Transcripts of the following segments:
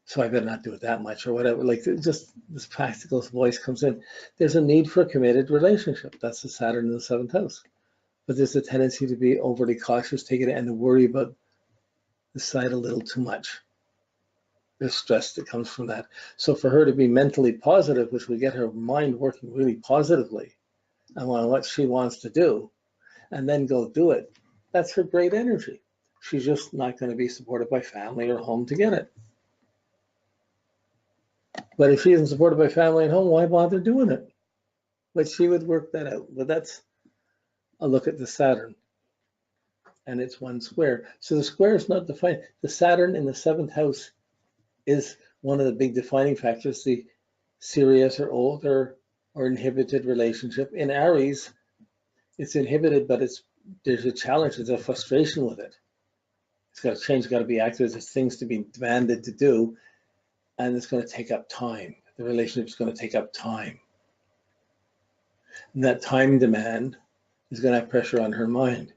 so I better not do it that much or whatever. Like just this practical voice comes in. There's a need for a committed relationship. That's the Saturn in the 7th house. But there's a tendency to be overly cautious, take it, and to worry about the side a little too much. There's stress that comes from that. So for her to be mentally positive, which will get her mind working really positively on what she wants to do, and then go do it, that's her great energy. She's just not going to be supported by family or home to get it. But if she isn't supported by family and home, why bother doing it? But she would work that out. But that's a look at the Saturn. And it's one square. So the square is not defined. The Saturn in the 7th house is one of the big defining factors, the serious or older or inhibited relationship. In Aries, it's inhibited, but there's a challenge, there's a frustration with it. It's got to change, it's got to be active, there's things to be demanded to do. And it's going to take up time. The relationship is going to take up time. And that time demand is going to have pressure on her mind.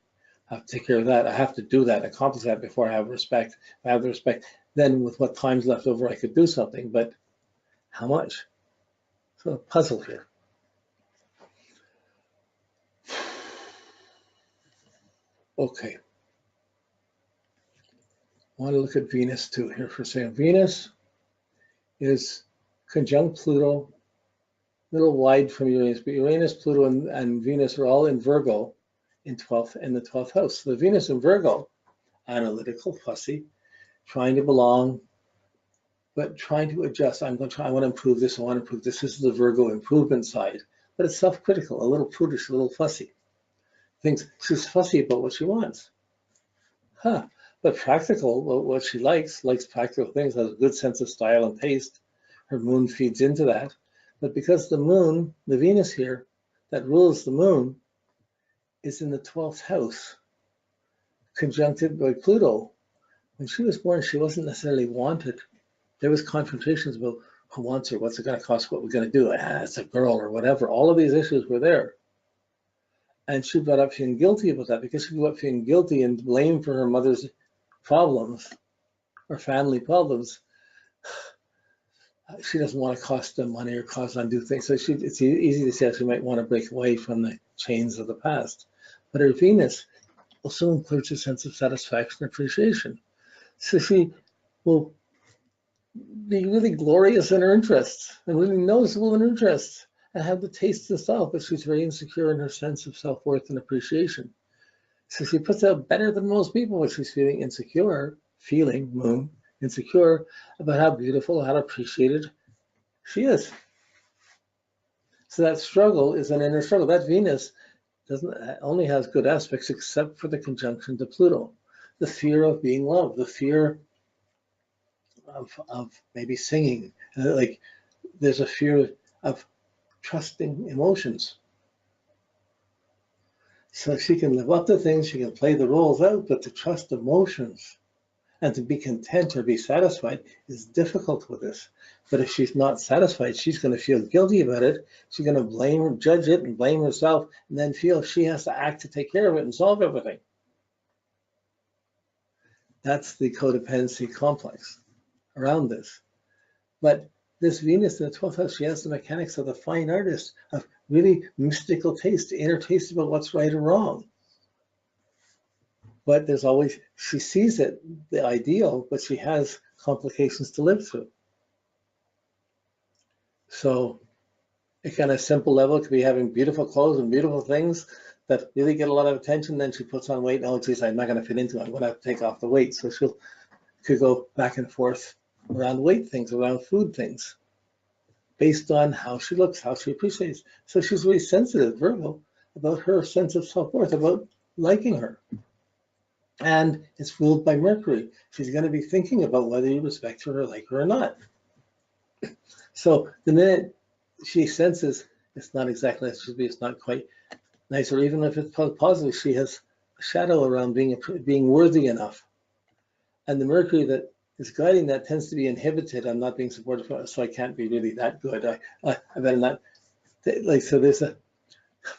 I have to take care of that. I have to do that, accomplish that before I have respect. If I have the respect, then with what time's left over, I could do something. But how much? So a puzzle here. Okay. I want to look at Venus too here for a second. Venus is conjunct Pluto, a little wide from Uranus, but Uranus, Pluto, and Venus are all in Virgo in the 12th house. So the Venus in Virgo, analytical, fussy, trying to belong, but trying to adjust. I want to improve this, I want to improve this. This is the Virgo improvement side, but it's self-critical, a little prudish, a little fussy. Thinks she's fussy about what she wants. But practical, what she likes practical things, has a good sense of style and taste. Her moon feeds into that. But because the moon, the Venus here, that rules the moon, is in the 12th house, conjuncted by Pluto. When she was born, she wasn't necessarily wanted. There was confrontations about who wants her, what's it going to cost, what we're going to do, it's a girl or whatever. All of these issues were there. And she brought up feeling guilty about that, because she grew up feeling guilty and blame for her mother's problems or family problems. She doesn't want to cost them money or cause undue things. So it's easy to say that she might want to break away from the chains of the past. But her Venus also includes a sense of satisfaction and appreciation. So she will be really glorious in her interests and really noticeable in her interests and have the taste and style, but she's very insecure in her sense of self-worth and appreciation. So she puts out better than most people, but she's feeling insecure, moon, insecure about how beautiful, how appreciated she is. So that struggle is an inner struggle. That Venus only has good aspects except for the conjunction to Pluto. The fear of being loved, the fear of maybe singing. Like there's a fear of trusting emotions. So she can live up to things, she can play the roles out, but to trust emotions and to be content or be satisfied is difficult with this. But if she's not satisfied, she's going to feel guilty about it. She's going to judge it and blame herself, and then feel she has to act to take care of it and solve everything. That's the codependency complex around this. But this Venus in the 12th house, she has the mechanics of the fine artist, of really mystical taste, inner taste about what's right or wrong. But there's always, she sees it, the ideal, but she has complications to live through. So a kind of simple level could be having beautiful clothes and beautiful things that really get a lot of attention. Then she puts on weight. Oh, geez, I'm not going to fit into it. I'm going to have to take off the weight. So she could go back and forth around weight things, around food things, based on how she looks, how she appreciates. So she's really sensitive, Virgo, about her sense of self-worth, about liking her. And it's ruled by Mercury. She's going to be thinking about whether you respect her or like her or not. So the minute she senses it's not exactly as it should be, it's not quite nice, or even if it's positive, she has a shadow around being worthy enough. And the Mercury that is guiding that tends to be inhibited. I'm not being supported, so I can't be really that good. I better not. Like, so there's a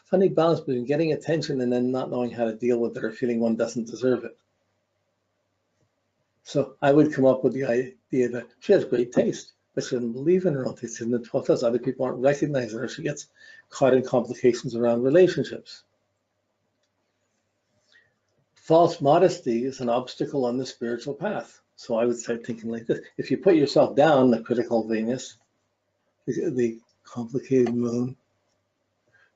funny balance between getting attention and then not knowing how to deal with it, or feeling one doesn't deserve it. So I would come up with the idea that she has great taste, but she doesn't believe in her own taste. In the 12th house, other people aren't recognizing her. She gets caught in complications around relationships. False modesty is an obstacle on the spiritual path. So I would start thinking like this. If you put yourself down, the critical Venus, the complicated moon,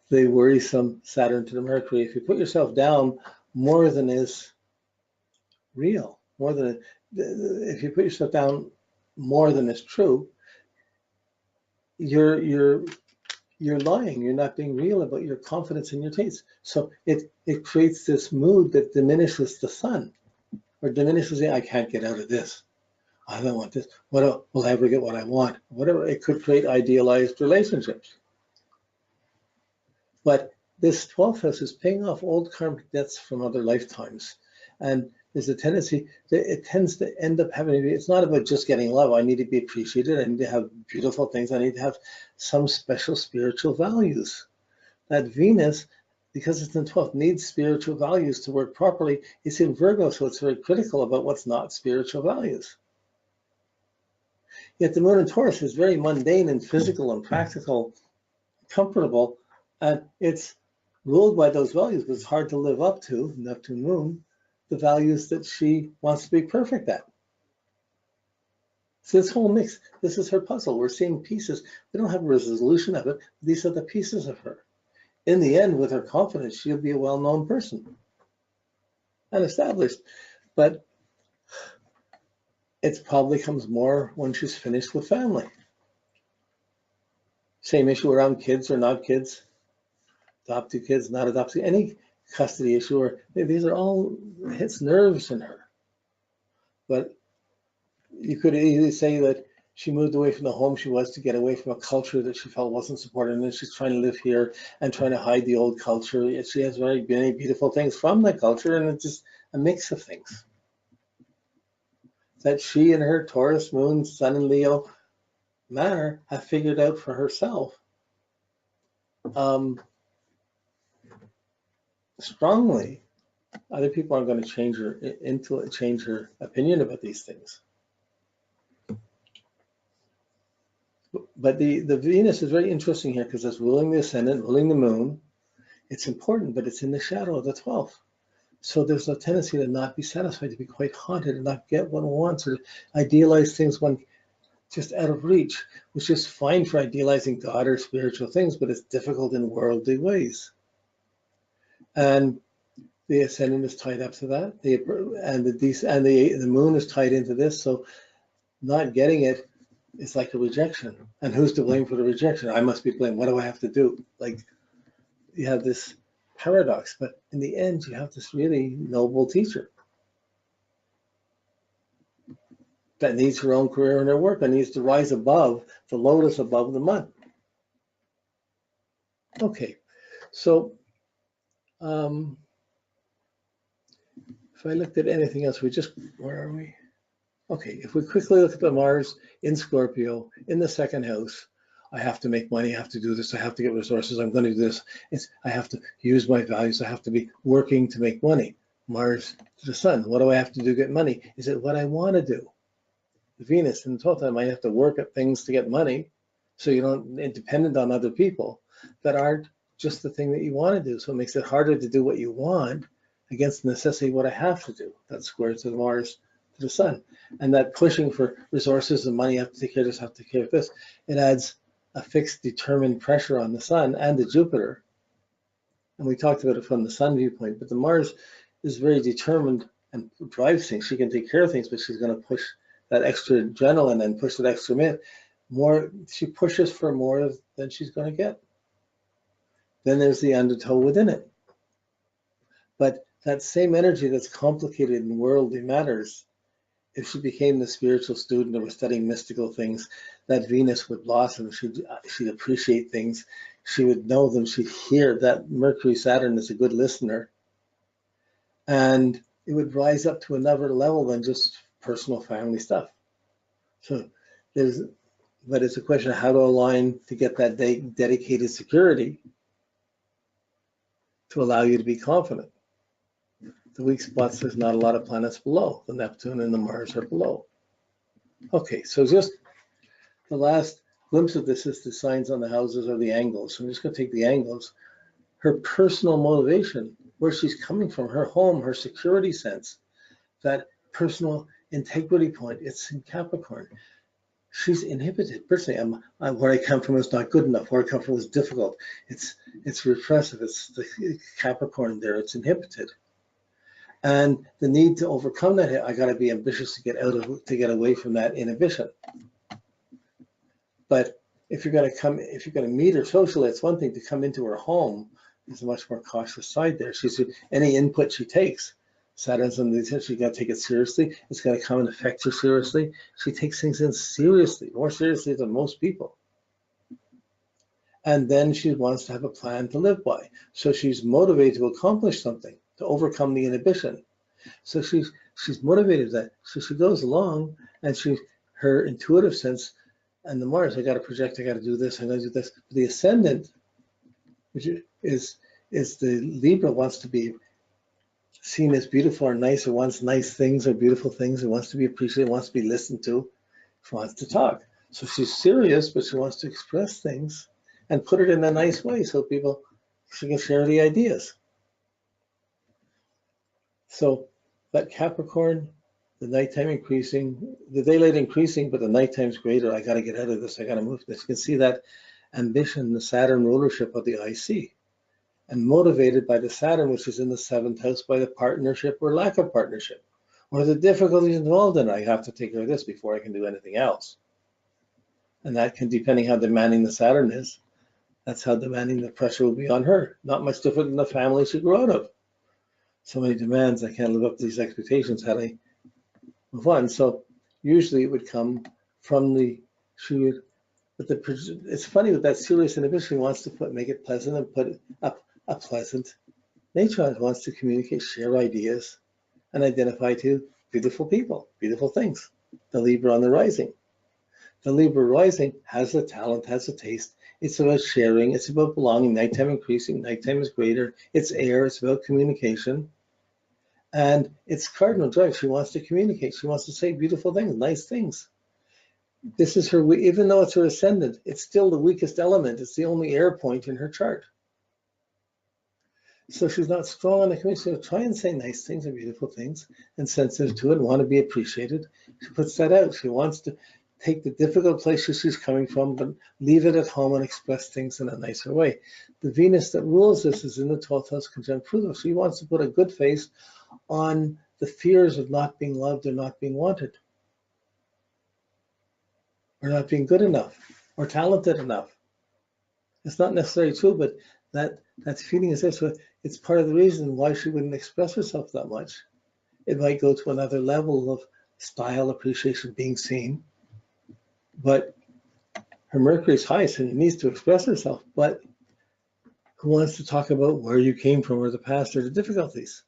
the worrisome Saturn to the Mercury, if you put yourself down more than is real, if you put yourself down more than is true, you're lying. You're not being real about your confidence in your taste. So it creates this mood that diminishes the sun, or diminishes the, I can't get out of this. I don't want this. Will I ever get what I want? Whatever. It could create idealized relationships. But this 12th house is paying off old karmic debts from other lifetimes. And there's a tendency that it tends to end up having to be, it's not about just getting love. I need to be appreciated. I need to have beautiful things. I need to have some special spiritual values. That Venus, because it's in 12th, needs spiritual values to work properly. It's in Virgo, so it's very critical about what's not spiritual values. Yet the moon in Taurus is very mundane and physical and practical, comfortable, and it's ruled by those values, but it's hard to live up to, Neptune moon, the values that she wants to be perfect at. So this whole mix, this is her puzzle. We're seeing pieces. We don't have a resolution of it. These are the pieces of her. In the end, with her confidence, she'll be a well-known person and established. But it probably comes more when she's finished with family. Same issue around kids or not kids, adopted kids, not adopted, any custody issue, or these are all hits nerves in her. But you could easily say that she moved away from the home she was to get away from a culture that she felt wasn't supported, and then she's trying to live here and trying to hide the old culture. She has very many beautiful things from that culture, and it's just a mix of things. That she and her Taurus moon, Sun and Leo manner have figured out for herself strongly. Other people aren't going to change her opinion about these things. But the Venus is very interesting here because it's ruling the ascendant, ruling the moon. It's important, but it's in the shadow of the 12th. So there's a tendency to not be satisfied, to be quite haunted, and not get what one wants, or idealize things one just out of reach, which is fine for idealizing God or spiritual things, but it's difficult in worldly ways. And the ascendant is tied up to that, the moon is tied into this. So not getting it is like a rejection. And who's to blame for the rejection? I must be blamed. What do I have to do? Like, you have this paradox, but in the end, you have this really noble teacher that needs her own career and her work, and needs to rise above the lotus, above the mud. Okay, so if I looked at anything else, where are we? Okay, if we quickly look at the Mars in Scorpio, in the second house, I have to make money, I have to do this, I have to get resources, I'm going to do this. I have to use my values, I have to be working to make money. Mars to the Sun, what do I have to do to get money? Is it what I want to do? Venus in the 12th, I might have to work at things to get money, so you don't dependent on other people that aren't just the thing that you want to do. So it makes it harder to do what you want against the necessity of what I have to do. That's square to the Mars to the Sun. And that pushing for resources and money, I have to take care of this, I have to take care of this. It adds a fixed, determined pressure on the Sun and the Jupiter. And we talked about it from the Sun viewpoint, but the Mars is very determined and drives things. She can take care of things, but she's going to push that extra adrenaline and push that extra minute. She pushes for more than she's going to get. Then there's the undertow within it. But that same energy that's complicated in worldly matters, if she became the spiritual student or was studying mystical things, that Venus would blossom. She'd appreciate things. She would know them. She'd hear that Mercury, Saturn is a good listener. And it would rise up to another level than just personal family stuff. So but it's a question of how to align to get that dedicated security to allow you to be confident. The weak spots, there's not a lot of planets below. The Neptune and the Mars are below. Okay, so just the last glimpse of this is the signs on the houses or the angles. So I'm just going to take the angles. Her personal motivation, where she's coming from, her home, her security sense, that personal integrity point, it's in Capricorn. She's inhibited. Personally, where I come from is not good enough. Where I come from is difficult. It's repressive. It's the Capricorn there. It's inhibited. And the need to overcome that, I got to be ambitious to get away from that inhibition. But if you're going to meet her socially, it's one thing. To come into her home is a much more cautious side there. Any input she takes, Saturn's on the she's got to take it seriously. It's going to come and affect her seriously. She takes things in seriously, more seriously than most people. And then she wants to have a plan to live by. So she's motivated to accomplish something, to overcome the inhibition. So she's motivated that. So she goes along, and her intuitive sense, and the Mars, I got to project, I got to do this, I got to do this. The ascendant, which is the Libra, wants to be seen as beautiful or nice, or wants nice things or beautiful things, or wants to be appreciated, wants to be listened to, she wants to talk. So she's serious, but she wants to express things and put it in a nice way so she can share the ideas. So that Capricorn, the nighttime increasing, the daylight increasing, but the nighttime's greater. I got to get out of this. I got to move this. You can see that ambition, the Saturn rulership of the IC, and motivated by the Saturn, which is in the 7th house, by the partnership or lack of partnership, or the difficulties involved in it. I have to take care of this before I can do anything else. And that can, depending how demanding the Saturn is, that's how demanding the pressure will be on her. Not much different than the family she grew out of. So many demands, I can't live up to these expectations had I move on. So usually it would come from it's funny with that serious inhibition, wants to make it pleasant and put up a pleasant nature. It wants to communicate, share ideas, and identify to beautiful people, beautiful things. The Libra on the rising. The Libra rising has the talent, has the taste. It's about sharing. It's about belonging. Nighttime increasing. Nighttime is greater. It's air. It's about communication. And it's cardinal drive. She wants to communicate. She wants to say beautiful things, nice things. This is her, even though it's her ascendant, it's still the weakest element. It's the only air point in her chart. So she's not strong on the communication. So try and say nice things and beautiful things and sensitive to it and want to be appreciated. She puts that out. She wants to take the difficult places she's coming from, but leave it at home and express things in a nicer way. The Venus that rules this is in the 12th house conjunct Pluto. She wants to put a good face on the fears of not being loved or not being wanted, or not being good enough, or talented enough. It's not necessarily true, but that feeling is there. So it's part of the reason why she wouldn't express herself that much. It might go to another level of style, appreciation, being seen. But her Mercury is high, so she needs to express herself. But who wants to talk about where you came from, or the past, or the difficulties?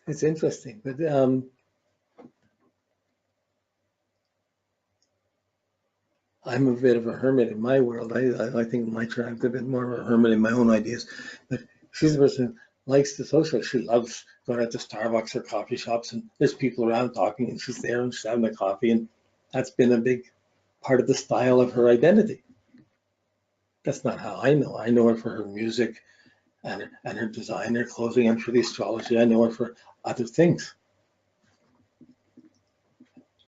It's interesting, but I'm a bit of a hermit in my world. I think my chart, I'm a bit more of a hermit in my own ideas. But she's a person who likes to socialize. She loves going out to Starbucks or coffee shops, and there's people around talking, and she's there and she's having a coffee, and that's been a big part of the style of her identity. That's not how I know. I know her for her music and her design, her clothing, and for the astrology. I know her for other things.